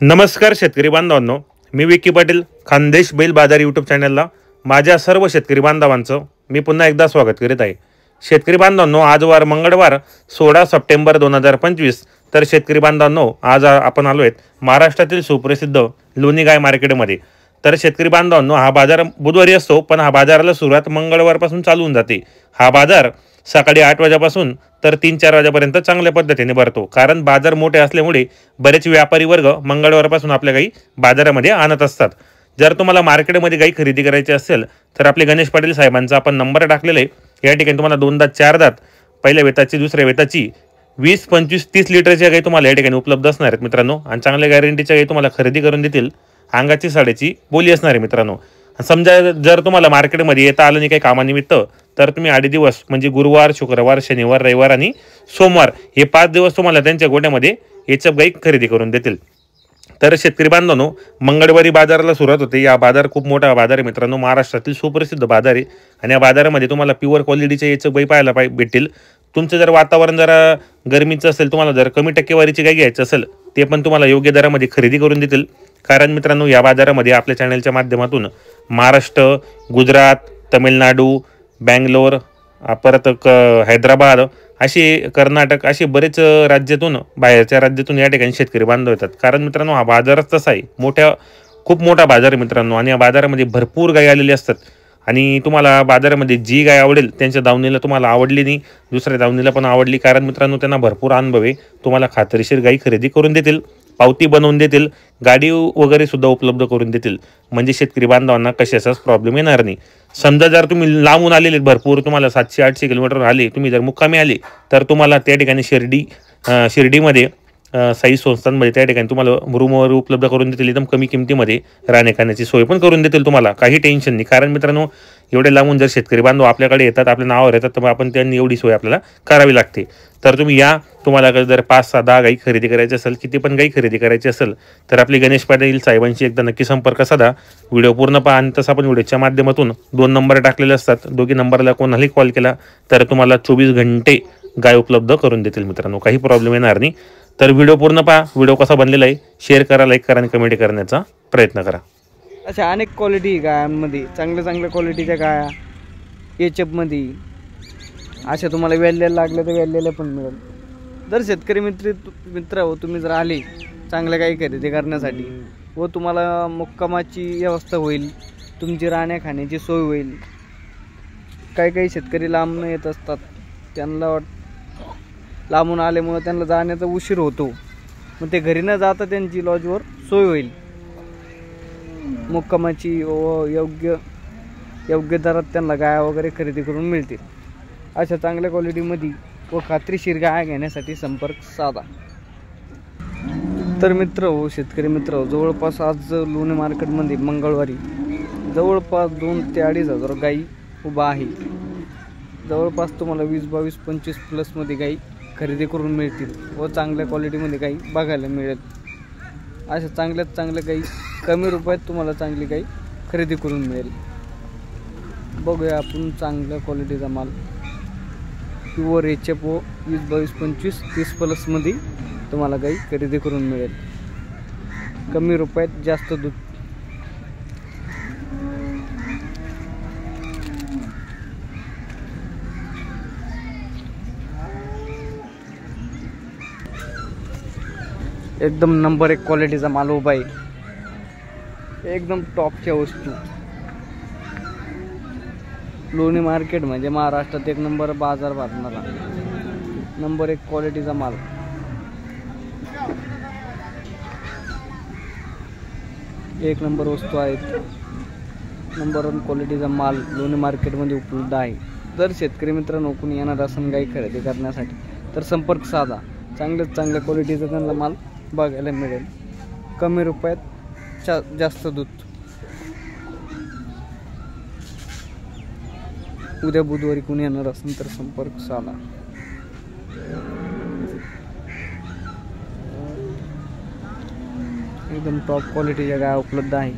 नमस्कार शेतकरी बांधवांनो, मी विकी पाटील खानदेश बैल बाजार यूट्यूब चॅनलला माझ्या सर्व शेतकरी बांधवांचं मी पुन्हा एकदा स्वागत करीत आहे। शेतकरी बांधवांनो, आज वार मंगळवार 16 सप्टेंबर 2025। तर शेतकरी बांधवांनो, आज आपण आलो आहेत महाराष्ट्रातील सुप्रसिद्ध लोणी गाय मार्केटमध्ये। तर शेतकरी बांधवांनो, हा बाजार बुधवारी असतो, पण हा बाजाराला सुरुवात मंगळवारपासून चालू होऊन जाते। हा बाजार सकाळी 8 वाजेपासून तर 3-4 वाजेपर्यंत चांगल्या पद्धतीने भरतो, कारण बाजार मोठे असल्यामुळे बरेच व्यापारी वर्ग मंगळवारपासून आपल्या गाई बाजारामध्ये आणत असतात। जर तुम्हाला मार्केटमध्ये गाई खरेदी करायची असेल तर आपले गणेश पाटील साहेबांचा आपण नंबर टाकलेला आहे। या ठिकाणी तुम्हाला 2 दात 4 दात पहिल्या वेताची दुसऱ्या वेताची 20, 25, 30 लिटरच्या गाई तुम्हाला या ठिकाणी उपलब्ध असणार आहेत मित्रांनो। आणि चांगल्या गॅरंटीच्या गाई तुम्हाला खरेदी करून देतील। अंगाची साडेची बोली असणार आहे मित्रांनो। समजा जर तुम्हाला मार्केटमध्ये येता आलं नाही काही कामानिमित्त, तर तुम्ही 8 दिवस म्हणजे गुरुवार, शुक्रवार, शनिवार, रविवार आणि सोमवार हे 5 दिवस तुम्हाला त्यांच्या गोट्यामध्ये एचएफ गाई खरेदी करून देतील। तर शेतकरी बांधवांनो, मंगळवारी बाजाराला सुरुवात होते। या बाजार खूप मोठा बाजार आहे मित्रांनो, महाराष्ट्रातील सुप्रसिद्ध बाजार आहे। आणि या बाजारामध्ये तुम्हाला प्युअर क्वालिटीचे एचएफ गाई पाहायला भेटतील। तुमचं जर वातावरण जरा गरमीचं असेल, तुम्हाला जर कमी टक्केवारीची गाई घ्यायची असेल, ते पण तुम्हाला योग्य दरामध्ये खरेदी करून देतील। कारण मित्रांनो, या बाजारामध्ये आपल्या चॅनलच्या माध्यमातून महाराष्ट्र, गुजरात, तमिळनाडू, बँगलोर, परत हैदराबाद, अशी कर्नाटक, अशी बरेच राज्यातून, बाहेरच्या राज्यातून या ठिकाणी शेतकरी बांधव येतात। कारण मित्रांनो, हा बाजारच तसा आहे, खूप मोठा बाजार आहे मित्रांनो। आणि या बाजारामध्ये भरपूर गाई आलेली असतात। आणि तुम्हाला बाजारामध्ये जी गाय आवडेल, त्यांच्या दावणीला तुम्हाला आवडली नाही, दुसऱ्या दावणीला पण आवडली, कारण मित्रांनो त्यांना भरपूर अनुभव आहे। तुम्हाला खात्रीशीर गाई खरेदी करून देतील, पावती बनवून देतील, गाडी वगैरे सुद्धा उपलब्ध करून देतील। म्हणजे शेतकरी बांधवांना कशाचाच प्रॉब्लेम येणार नाही। समजा जर तुम्ही लांबून आलेले भरपूर, तुम्हाला 700-800 किलोमीटर आले, तुम्ही जर मुक्कामी आले, तर तुम्हाला त्या ठिकाणी शिर्डीमध्ये साई संस्थांमध्ये त्या ठिकाणी तुम्हाला रूम वगैरे उपलब्ध करून देतील। एकदम कमी किमतीमध्ये राहण्याखाण्याची सोय पण करून देतील, तुम्हाला काही टेन्शन नाही। कारण मित्रांनो, एवढे लांबून जर शेतकरी बांधव आपल्याकडे येतात, आपल्या नावावर येतात, तर आपण त्यांनी एवढी सोय आपल्याला करावी लागते। तर तुम्ही या, तुम्हाला जर 5-6-10 गाई खरेदी करायची असेल, किती पण गाई खरेदी करायची असेल, तर आपली गणेश पाटील साहेबांशी एकदा नक्की संपर्क साधा। व्हिडिओ पूर्ण पहा। आणि तसं आपण व्हिडिओच्या माध्यमातून 2 नंबर टाकलेले असतात, दोघी नंबरला कोणालाही कॉल केला तर तुम्हाला 24 घंटे गाय उपलब्ध करून देतील मित्रांनो, काही प्रॉब्लेम येणार नाही। तर व्हिडिओ पूर्ण पहा। व्हिडिओ कसा बनलेला आहे शेअर करा, लाईक करा आणि कमेंट करण्याचा प्रयत्न करा। अशा अनेक क्वालिटी गायांमध्ये चांगल्या क्वालिटीच्या गाया एचएफमध्ये अशा तुम्हाला वेल्लेल्या लागल्या तर वेल्लेल्या पण मिळेल। जर शेतकरी मित्र हो, तुम्ही जर आले चांगल्या गाई खरेदी करण्यासाठी व तुम्हाला मुक्कामाची व्यवस्था होईल, तुमची राहण्या खाण्याची सोय होईल। काही शेतकरी लांबून येत असतात, त्यांना लांबून आल्यामुळे त्यांना जाण्याचा उशीर होतो, मग ते घरी न जाता त्यांची लॉजवर सोय होईल। मुक्कामाची व योग्य दरात त्यांना गाया वगैरे खरेदी करून मिळतील। अशा चांगल्या क्वालिटीमध्ये व खात्रीशीर गाया घेण्यासाठी संपर्क साधा। तर मित्र हो, शेतकरी मित्र हो, जवळपास आज लोणी मार्केटमध्ये मंगळवारी जवळपास 2 ते 2.5 हजार गाई उभा आहे। जवळपास तुम्हाला 20, 22, 25 प्लसमध्ये गाई खरेदी करून मिळतील व चांगल्या क्वालिटीमध्ये गाई बघायला मिळेल। अशा चांगल्या गाई कमी रुपयात तुम्हाला चांगली गाई खरेदी करून मिळेल। बघूया आपण चांगल्या क्वालिटीचा माल प्युअर एचएफ व 20, 22, 25, 30 प्लसमध्ये तुम्हाला गाई खरेदी करून मिळेल, कमी रुपयात जास्त दूध। एकदम नंबर 1 क्वालिटीचा माल उभा आहे, एकदम टॉपच्या वस्तू। लोणी मार्केट म्हणजे महाराष्ट्रात 1 नंबर बाजार भरणारा नंबर 1 क्वालिटीचा माल। एक नंबर वस्तू आहेत, नंबर 1 क्वालिटीचा माल लोणी मार्केटमध्ये उपलब्ध आहे। जर शेतकरी मित्रांनो कोणी येणार असेल गाई खरेदी करण्यासाठी तर संपर्क साधा। चांगल्या क्वालिटीचा त्यांना माल बघायला मिळेल, कमी रुपयात जास्त दूध। उद्या बुधवारी कोणी येणार असेल तर संपर्क साधा। एकदम टॉप क्वालिटीच्या गाय उपलब्ध आहे।